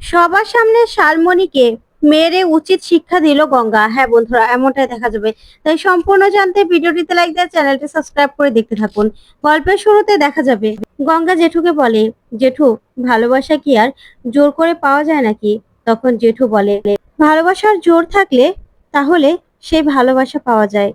সবার সামনে শালমণিকে মেরে উচিত শিক্ষা দিল গঙ্গা। হ্যাঁ বন্ধুরা, এমনটাই দেখা যাবে। তাই সম্পূর্ণ জানতে ভিডিওটিতে লাইক দিয়ে চ্যানেলটি সাবস্ক্রাইব করে দেখতে থাকুন। গল্পের শুরুতে দেখা যাবে গঙ্গা জেঠুকে বলে, জেঠু, ভালোবাসা কি আর জোর করে পাওয়া যায় নাকি? তখন জেঠু বলে, ভালোবাসার জোর থাকলে তাহলে সেই ভালোবাসা পাওয়া যায়।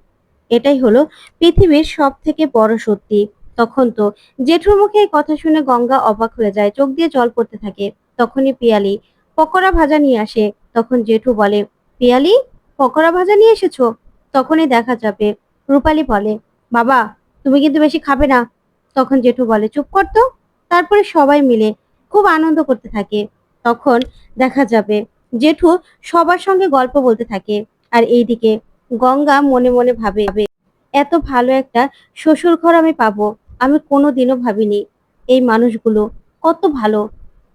এটাই হলো পৃথিবীর সব থেকে বড় সত্যি। তখন তো জেঠুর মুখে এই কথা শুনে গঙ্গা অবাক হয়ে যায়, চোখ দিয়ে জল পড়তে থাকে। তখনই পিয়ালি পকোড়া ভাজা নিয়ে আসে। তখন জেঠু বলে, পিয়ালি, পকোড়া ভাজা নিয়ে এসেছো? তখনই দেখা যাবে রূপালী বলে, বাবা, তুমি কিন্তু বেশি খাবে না। তখন জেঠু বলে, চুপ কর তো। তারপরে সবাই মিলে খুব আনন্দ করতে থাকে। তখন দেখা যাবে জেঠু সবার সঙ্গে গল্প বলতে থাকে। আর এইদিকে গঙ্গা মনে মনে ভাবে, এত ভালো একটা শ্বশুর ঘর আমি পাবো, আমি কোনোদিনও ভাবিনি। এই মানুষগুলো কত ভালো,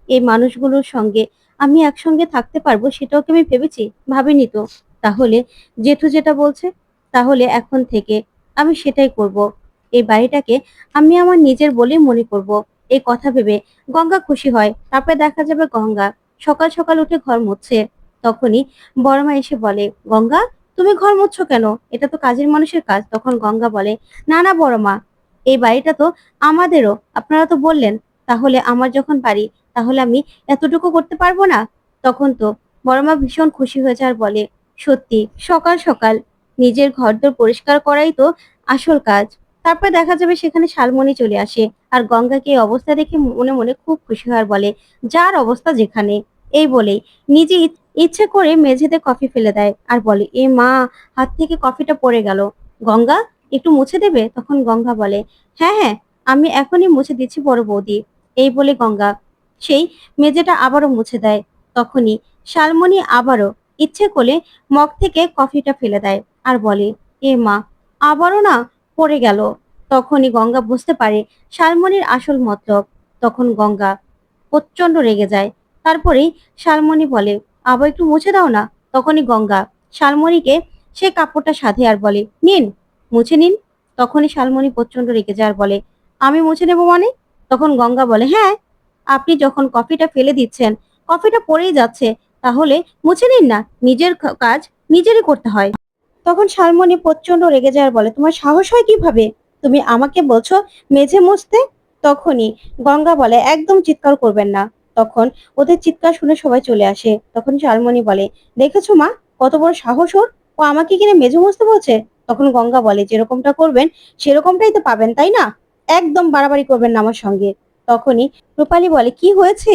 এই মানুষগুলোর সঙ্গে আমি একসঙ্গে থাকতে পারবো সেটাও কি আমি ভেবেছি? ভাবিনি তো। তাহলে জেঠু যেটা বলছে, তাহলে এখন থেকে আমি সেটাই করব। এই বাড়িটাকে আমি আমার নিজের বলেই মনে করব। এই কথা ভেবে গঙ্গা খুশি হয়। তারপরে দেখা যাবে গঙ্গা সকাল সকাল উঠে ঘর মুছছে। তখনই বড়মা এসে বলে, গঙ্গা, তুমি ঘর মুছছো কেন? এটা তো কাজের মানুষের কাজ। তখন গঙ্গা বলে, না না বড়মা, এই বাড়িটা তো আমাদেরও, আপনারা তো বললেন। তাহলে আমার যখন বাড়ি, তাহলে আমি এতটুকু করতে পারবো না? তখন তো বড়মা ভীষণ খুশি হয়েছে আর বলে, সত্যি সকাল সকাল নিজের ঘরদোর পরিষ্কার করাই তো আসল কাজ। তারপরে দেখা যাবে সেখানে শালমণি চলে আসে। আর গঙ্গাকে এই অবস্থা দেখে মনে মনে খুব খুশি হয় আর বলে, যার অবস্থা যেখানে। এই বলেই নিজে ইচ্ছে করে মেঝেতে কফি ফেলে দেয় আর বলে, এ মা, হাত থেকে কফিটা পড়ে গেল। গঙ্গা, একটু মুছে দেবে? তখন গঙ্গা বলে, হ্যাঁ হ্যাঁ, আমি এখনই মুছে দিচ্ছি বড় বৌদি। এই বলে গঙ্গা সেই মেঝেটা আবারও মুছে দেয়। তখনই শালমণি আবারও ইচ্ছে করে মগ থেকে কফিটা ফেলে দেয় আর বলে, এ মা, আবারও না পড়ে গেল। তখনই গঙ্গা বুঝতে পারে শালমণির আসল মতলব। তখন গঙ্গা প্রচন্ড রেগে যায়। তারপরেই শালমণি বলে, আবার একটু মুছে দাও না। তখনই গঙ্গা শালমণিকে সে কাপড়টা সাধে আর বলে, নিন, মুছে নিন। তখনই শালমণি প্রচন্ড রেগে যায় আর বলে, আমি মুছে নেবো মানে? তখন গঙ্গা বলে, হ্যাঁ, আপনি যখন কফিটা ফেলে দিচ্ছেন, কফিটা পড়েই যাচ্ছে, তাহলে মুছে নিন না। নিজের কাজ নিজেরই করতে হয়। তখন শালমণি প্রচন্ড রেগে যায় আর বলে, তোমার সাহস হয় কিভাবে? তুমি আমাকে বলছো মেঝে মুছতে? তখনই গঙ্গা বলে, একদম চিৎকার করবেন না। তখন ওদের চিৎকার শুনে সবাই চলে আসে। তখন শালমণি বলে, দেখেছো মা, কত বড় সাহস ওর, ও আমাকে কিনে মেঝে মুছতে বলছে। তখন গঙ্গা বলে, যেরকমটা করবেন সেরকমটাই তো পাবেন, তাই না? একদম বাড়াবাড়ি করবেন না আমার সঙ্গে। তখনই রূপালী বলে, কি হয়েছে?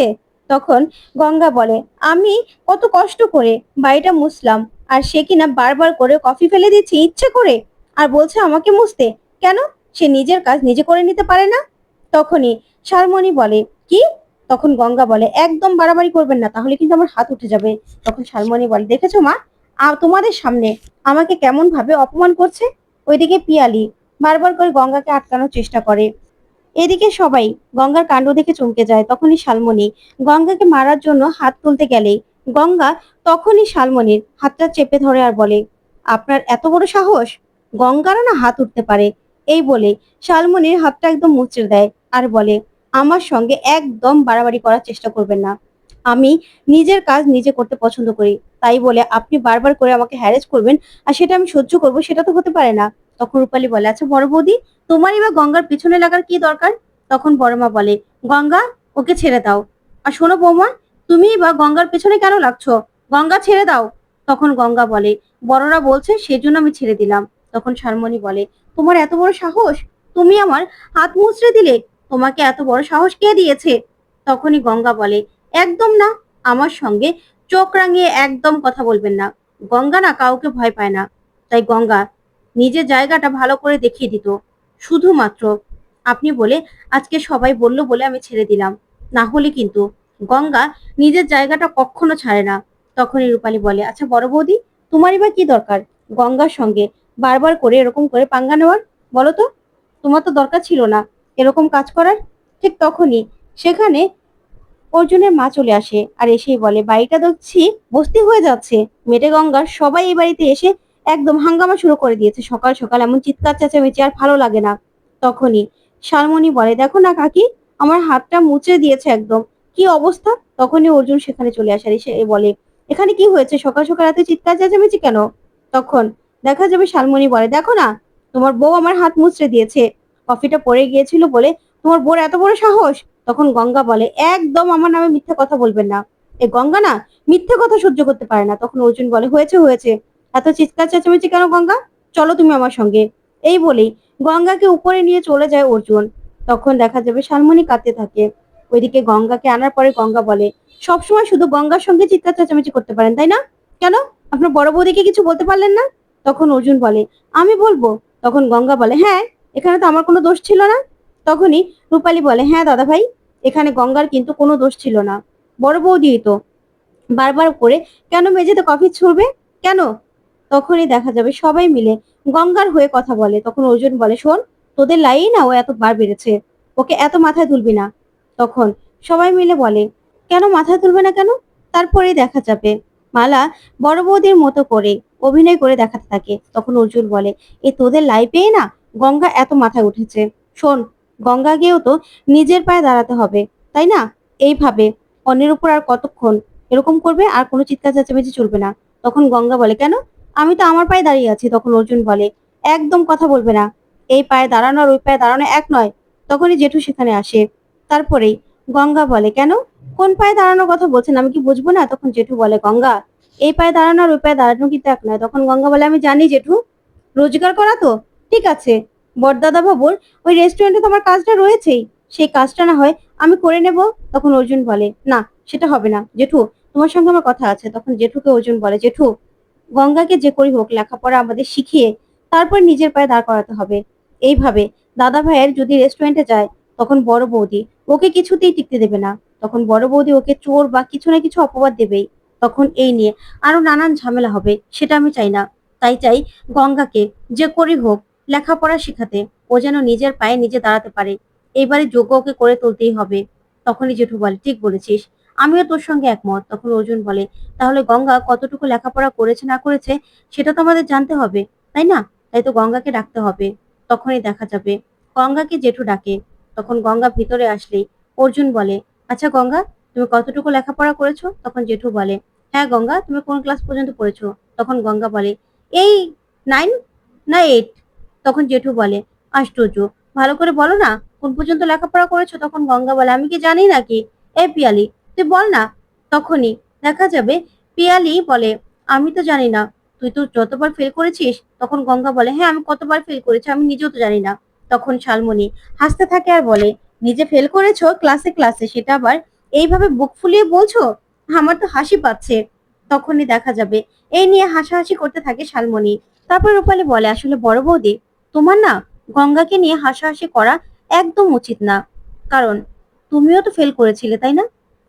তখন গঙ্গা বলে, আমি কত কষ্ট করে বাড়িটা মুছলাম, আর সে কিনা বারবার করে কফি ফেলে দিচ্ছে ইচ্ছে করে, আর বলছে আমাকে মুছতে। কেন? সে নিজের কাজ নিজে করে নিতে পারে না? তখনই শালমণি বলে, কি? তখন গঙ্গা বলে, একদম বাড়াবাড়ি করবেন না, তাহলে কিন্তু আমার হাত উঠে যাবে। তখন শালমণি বলে, দেখেছো মা, তোমাদের সামনে আমাকে কেমন ভাবে অপমান করছে। ওইদিকে পিয়ালি বারবার করে গঙ্গাকে আটকানোর চেষ্টা করে। এদিকে সবাই গঙ্গার কাণ্ড দেখে চমকে যায়। তখনই শালমণি গঙ্গাকে মারার জন্য হাত তুলতে গেলেই গঙ্গা তখনই শালমণির হাতটা চেপে ধরে আর বলে, আপনার এত বড় সাহস, গঙ্গারও না হাত উঠতে পারে। এই বলে শালমণির হাতটা একদম মুচড়ে দেয় আর বলে, আমার সঙ্গে একদম বাড়াবাড়ি করার চেষ্টা করবেন না। আমি নিজের কাজ নিজে করতে পছন্দ করি, তাই বলে আপনি বারবার করে আমাকে হ্যারেস করবেন আর সেটা আমি সহ্য করবো, সেটা তো হতে পারে না। তখন রূপালী বলে, আচ্ছা বড় বৌদি, তোমারই বা গঙ্গার পিছনে লাগার কি দরকার? তখন বড়মা বলে, গঙ্গা, ওকে ছেড়ে দাও। আর শোনো বৌমা, তুমি বা গঙ্গার পেছনে কেন লাগছো? গঙ্গা, ছেড়ে দাও। তখন গঙ্গা বলে, বড়রা বলছে সেজন্য আমি ছেড়ে দিলাম। তখন শালমণি বলে, তোমার এত বড় সাহস, তুমি আমার হাত মুচড়ে দিলে? তোমাকে এত বড় সাহস কে দিয়েছে? তখনই গঙ্গা বলে, একদম না, আমার সঙ্গে চোখ রাঙিয়ে একদম কথা বলবেন না। গঙ্গা না কাউকে ভয় পায় না। তাই গঙ্গা নিজের জায়গাটা ভালো করে দেখিয়ে দিত। শুধুমাত্র আপনি বলে আজকে সবাই বলল বলে আমি ছেড়ে দিলাম, না হলে কিন্তু গঙ্গা নিজের জায়গাটা কখনো ছাড়ে না। তখনই রূপালী বলে, আচ্ছা বড় বৌদি, তোমারই বা কি দরকার গঙ্গার সঙ্গে বারবার করে এরকম করে পাঙ্গা নেওয়ার? বলো তো, তোমার তো দরকার ছিল না এরকম কাজ করার। ঠিক তখনই সেখানে অর্জুনের মা চলে আসে আর এসেই বলে, বাড়িটা দেখছি বস্তি হয়ে যাচ্ছে। মেটে গঙ্গার সবাই এই বাড়িতে এসে একদম হাঙ্গামা শুরু করে দিয়েছে। সকাল সকাল এমন চিৎকার চেঁচামেচি আর ভালো লাগে না। তখনই শালমণি বলে, দেখো না কাকি, আমার হাতটা মুচড়ে দিয়েছে একদম, কি অবস্থা। তখনই অর্জুন সেখানে চলে আসে আর এসে বলে, এখানে কি হয়েছে, সকাল সকাল এত চিৎকার চেঁচামেচি কেন? তখন দেখা যাবে শালমণি বলে, দেখো না, তোমার বউ আমার হাত মুচড়ে দিয়েছে, কফিটা পড়ে গিয়েছিল বলে তোমার বউর এত বড় সাহস। তখন গঙ্গা বলে, একদম আমার নামে মিথ্যে কথা বলবেন না, এই গঙ্গা না মিথ্যে কথা সহ্য করতে পারে না। তখন অর্জুন বলে, হয়েছে হয়েছে, এত চিৎকার চেঁচামেচি কেন গঙ্গা, চলো তুমি আমার সঙ্গে। এই বলেই গঙ্গাকে উপরে নিয়ে চলে যায় অর্জুন। তখন দেখা যাবে শালমণি কাঁদতে থাকে। ওইদিকে গঙ্গাকে আনার পরে গঙ্গা বলে, সবসময় শুধু গঙ্গার সঙ্গে চিৎকার চেঁচামেচি করতে পারেন তাই না, কেন আপনার বড় বৌদিকে কিছু বলতে পারলেন না? তখন অর্জুন বলে, আমি বলবো? তখন গঙ্গা বলে, হ্যাঁ, এখানে তো আমার কোনো দোষ ছিল না। তখনই রূপালী বলে, হ্যাঁ দাদা ভাই, এখানে গঙ্গার কিন্তু কোনো দোষ ছিল না, বড় বৌদি তো বারবার করে কেন মেঝেতে কফি ছুড়বে, কেন? তখনই দেখা যাবে সবাই মিলে গঙ্গার হয়ে কথা বলে। তখন অর্জুন বলে, শোন, তোদের লাই না ও এত বার বেড়েছে, ওকে এত মাথায় তুলবি না। তখন সবাই মিলে বলে, কেন মাথায় তুলবে না কেন? তারপরেই দেখা যাবে মালা বড় বৌদির মতো করে অভিনয় করে দেখাতে থাকে। তখন অর্জুন বলে, এই তোদের লাই পেয়ে না গঙ্গা এত মাথায় উঠেছে। শোন, গঙ্গা গিয়েও তো নিজের পায়ে দাঁড়াতে হবে, তাই না? এইভাবে অন্যের উপর আর কতক্ষণ এরকম করবে, আর কোনো চিৎকার চেঁচামেচি চলবে না। তখন গঙ্গা বলে, কেন, আমি তো আমার পায়ে দাঁড়িয়ে আছি। তখন অর্জুন বলে, একদম কথা বলবে না, এই পায়ে দাঁড়ানো আর ওই পায়ে দাঁড়ানো এক নয়। তখনই জেঠু সেখানে আসে। তারপরেই গঙ্গা বলে, কেন, কোন পায়ে দাঁড়ানোর কথা বলছেন, আমি কি বুঝবো না? তখন জেঠু বলে, গঙ্গা, এই পায়ে দাঁড়ানো আর ওই পায়ে দাঁড়ানো কিন্তু এক নয়। তখন গঙ্গা বলে, আমি জানি জেঠু, রোজগার করা তো ঠিক আছে, বড়দাদা বাবুর ওই রেস্টুরেন্টে তো আমার কাজটা রয়েছেই, সেই কাজটা না হয় আমি করে নেব। তখন অর্জুন বলে, না, সেটা হবে না জেঠু, তোমার সঙ্গে আমার কথা আছে। তখন জেঠুকে অর্জুন বলে, জেঠু, গঙ্গাকে যে করি হোক লেখাপড়া আমাদের শিখিয়ে তারপর নিজের পায়ে দাঁড় করাতে হবে। এইভাবে দাদা ভাইয়ের যদি রেস্টুরেন্টে যায়, তখন বড় বৌদি ওকে কিছুতেই টিকতে দেবে না। তখন বড় বৌদি ওকে চোর বা কিছু না কিছু অপবাদ দেবেই। তখন এই নিয়ে আরো নানান ঝামেলা হবে, সেটা আমি চাই না। তাই চাই গঙ্গাকে যে করি হোক লেখাপড়া শেখাতে, ও যেন নিজের পায়ে নিজে দাঁড়াতে পারে। এইবারে যোগ্য ওকে করে তুলতেই হবে। তখনই জেঠু বলে, ঠিক বলেছিস, আমিও তোর সঙ্গে একমত। তখন অর্জুন বলে, তাহলে গঙ্গা কতটুকু লেখাপড়া করেছে না করেছে সেটা তো আমাদের জানতে হবে, তাই না? তাই তো গঙ্গাকে ডাকতে হবে। তখনই দেখা যাবে গঙ্গাকে জেঠু ডাকে। তখন গঙ্গা ভিতরে আসলেই অর্জুন বলে, আচ্ছা গঙ্গা, তুমি কতটুকু লেখাপড়া করেছো? তখন জেঠু বলে, হ্যাঁ গঙ্গা, তুমি কোন ক্লাস পর্যন্ত পড়েছো? তখন গঙ্গা বলে, এই 9 না 8। তখন জেঠু বলে, আশ্চর্য, ভালো করে বলো না, কোন পর্যন্ত লেখাপড়া করেছো? তখন গঙ্গা বলে, আমি কি জানি নাকি, এই পিয়ালি, তুই বল না। তখনই দেখা যাবে পিয়ালি বলে, আমি তো জানি না, তুই তো যতবার ফেল করেছিস। তখন গঙ্গা বলে, হ্যাঁ আমি কতবার ফেল করেছি আমি নিজেও তো জানি না। তখন শালমণি হাসতে থাকে আর বলে, নিজে ফেল করেছো ক্লাসে ক্লাসে, সেটা আবার এইভাবে বুক ফুলিয়ে বলছো, আমার তো হাসি পাচ্ছে। তখনই দেখা যাবে এই নিয়ে হাসাহাসি করতে থাকে শালমণি। তারপর রূপালী বলে, আসলে বড় বৌদি, তোমার না গঙ্গাকে নিয়ে হাসাহাসি করা একদম উচিত না, কারণ তুমিও তো ফেল করেছিলে তাই না?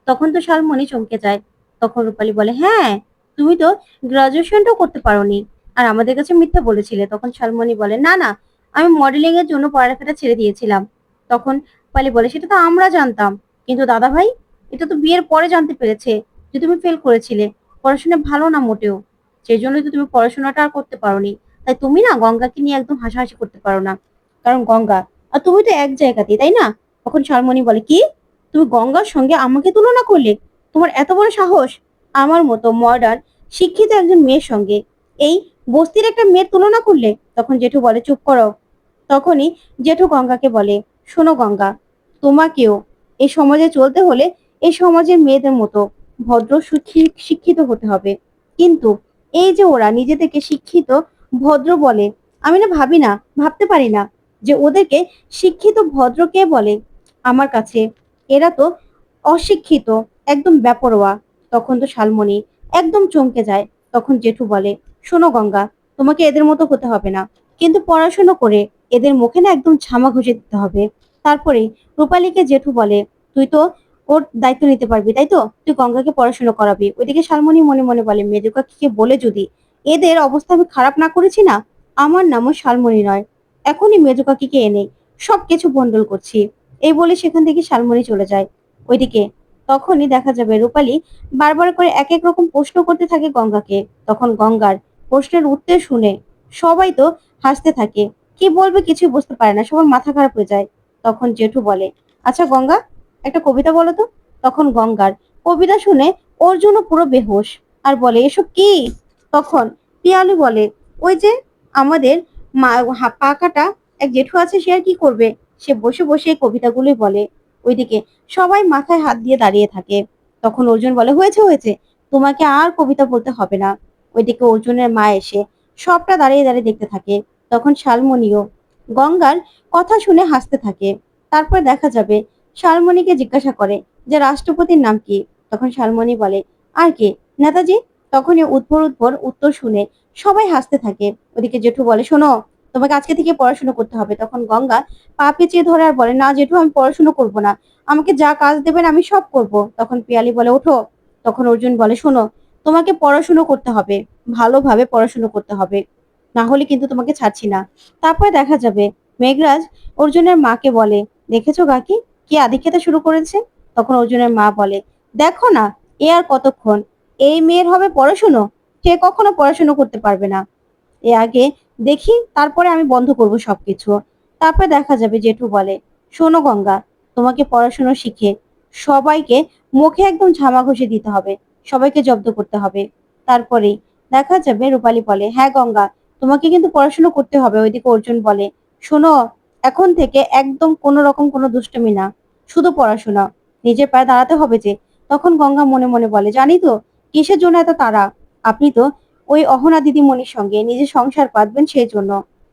তখন তো শালমণি চমকে যায়। তখন রূপালী বলে, হ্যাঁ, তুমি তো গ্রাজুয়েশনটাও করতে পারোনি আর আমাদের কাছে মিথ্যা বলেছিলে। তখন শালমণি বলে, না না, আমি মডেলিং এর জন্য পড়ালেখাটা ছেড়ে দিয়েছিলাম। তখন রূপালী বলে, সেটা তো আমরা জানতাম, কিন্তু দাদা ভাই এটা তো বিয়ের পরে জানতে পেরেছে যে তুমি ফেল করেছিলে, পড়াশোনা ভালো না মোটেও, সেই জন্যই তো তুমি পড়াশোনাটা আর করতে পারোনি। তাই তুমি না গঙ্গাকে নিয়ে একদম হাসাহাসি করতে পারো না, কারণ গঙ্গা আর তুমি তো এক জায়গাতেই, তাই না? তখন শালমণি বলে, কি, তুমি গঙ্গার সঙ্গে আমাকে তুলনা করলে, তোমার এত বড় সাহস, আমার মতো মডার্ন শিক্ষিত একজন মেয়ের সঙ্গে এই বস্তির একটা মেয়ের তুলনা করলে? তখন জেঠু বলে, চুপ করো। তখনই জেঠু গঙ্গাকে বলে, শোনো গঙ্গা, তোমাকেও এই সমাজে চলতে হলে এই সমাজের মেয়েদের মতো ভদ্র শিক্ষিত হতে হবে। কিন্তু এই যে ওরা নিজে থেকে শিক্ষিত ভদ্র বলে, আমি না ভাবি না, ভাবতে পারি না যে ওদেরকে শিক্ষিত ভদ্র কে বলে। আমার কাছে এরা তো অশিক্ষিত, একদম বেপরোয়া। তখন তো শালমণি একদম চমকে যায়। তখন জেঠু বলে, শোনো গঙ্গা, তোমাকে এদের মতো হতে হবে না, কিন্তু পড়াশোনা করে এদের মুখে না একদম ঝামা ঘষে দিতে হবে। তারপরে রূপালীকে জেঠু বলে, তুই তো ওর দায়িত্ব নিতে পারবি তাই তো, তুই গঙ্গাকে পড়াশোনা করাবি। ওইদিকে শালমণি মনে মনে বলে, মেজুকাকে বলে যদি এদের অবস্থা আমি খারাপ না করেছি না, আমার নামও শালমণি নয়, এখনই মেজুকাকিকে এনে সবকিছু বন্ডল করছি। এই বলে সেখান থেকে শালমণি চলে যায়। ওইদিকে তখনই দেখা যাবে রূপালী বারবার করে এক এক রকম প্রশ্ন করতে থাকে গঙ্গাকে। তখন গঙ্গার প্রশ্নের উত্তর শুনে সবাই তো হাসতে থাকে, কি বলবে কিছুই বুঝতে পারে না, সবার মাথা খারাপ হয়ে যায়। তখন জেঠু বলে, আচ্ছা গঙ্গা, একটা কবিতা বলো তো। তখন গঙ্গার কবিতা শুনে অর্জুনও পুরো বেহুশ আর বলে এসব কি। তখন পিয়ালি বলে ওই যে আমাদের মা পা কাটা এক জেঠু আছে, সে আর কি করবে, সে বসে বসে এই কবিতাগুলোই বলে। ওইদিকে সবাই মাথায় হাত দিয়ে দাঁড়িয়ে থাকে। তখন অর্জুন বলে হয়েছে হয়েছে, তোমাকে আর কবিতা বলতে হবে না। ওইদিকে অর্জুনের মা এসে সবটা দাঁড়িয়ে দাঁড়িয়ে দেখতে থাকে। তখন শালমণিও গঙ্গার কথা শুনে হাসতে থাকে। তারপর দেখা যাবে শালমণিকে জিজ্ঞাসা করে যে রাষ্ট্রপতির নাম কি। তখন শালমণি বলে আর কে, নেতাজি। তখনই উদ্ভর উত্তর শুনে সবাই হাসতে থাকে। ওদিকে জেঠু বলে শোনো, তোমাকে আজকে থেকে পড়াশোনা করতে হবে। তখন গঙ্গা পা পেঁচিয়ে ধরে আর বলে না জেঠু, আমি পড়াশোনা করব না, আমাকে যা কাজ দেবেন আমি সব করব। তখন পিয়ালি বলে ওঠো। তখন অর্জুন বলে শোনো, তোমাকে পড়াশুনো করতে হবে, ভালোভাবে পড়াশুনো করতে হবে, না হলে কিন্তু তোমাকে ছাড়ছি না। তারপরে দেখা যাবে মেঘরাজ অর্জুনের মাকে বলে দেখেছো কাকি, কি আদিক্ষেতা শুরু করেছে। তখন অর্জুনের মা বলে দেখো না, এ আর কতক্ষণ, এই মেয়ের হবে পড়াশুনো, সে কখনো পড়াশুনো করতে পারবে না। এ আগে দেখি, তারপরে আমি বন্ধ করব সবকিছু। তারপরে দেখা যাবে জেঠু বলে শোনো গঙ্গা, তোমাকে পড়াশুনো শিখে সবাইকে মুখে একদম ঝামা ঘষে দিতে হবে, সবাইকে জব্দ করতে হবে। তারপরেই দেখা যাবে রূপালী বলে হ্যাঁ গঙ্গা, তোমাকে কিন্তু পড়াশুনো করতে হবে। ওইদিকে অর্জুন বলে শোনো, এখন থেকে একদম কোনো রকম কোনো দুষ্টুমি না, শুধু পড়াশোনা, নিজের পায়ে দাঁড়াতে হবে যে। তখন গঙ্গা মনে মনে বলে জানি তো কিসের জন্য এত তাড়া, আপনি তো ওই অহনা দিদিমণির সঙ্গে নিজের সংসার পাতবেন সেই জন্য।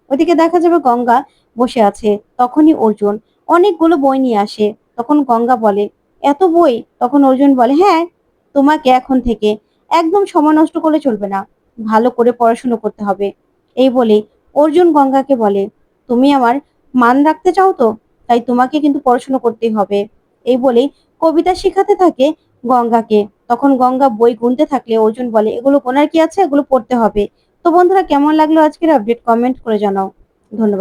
ওইদিকে দেখা যাবে গঙ্গা বসে আছে। তখনই অর্জুন অনেকগুলো বই নিয়ে আসে। তখন গঙ্গা বলে এত বই। তখন অর্জুন বলে হ্যাঁ, তোমাকে এখন থেকে একদম সময় নষ্ট করলে চলবে না, ভালো করে পড়াশুনো করতে হবে। এই বলে অর্জুন গঙ্গাকে বলে তুমি আমার মান রাখতে চাও তো, তাই তোমাকে কিন্তু পড়াশুনো করতেই হবে। এই বলেই কবিতা শেখাতে থাকে গঙ্গাকে। তখন গঙ্গা বই গুনতে থাকলে অর্জুন বলে এগুলো গোনার কি আছে, এগুলো পড়তে হবে। তো বন্ধুরা কেমন লাগলো আজকের আপডেট, কমেন্ট করে জানাও। ধন্যবাদ।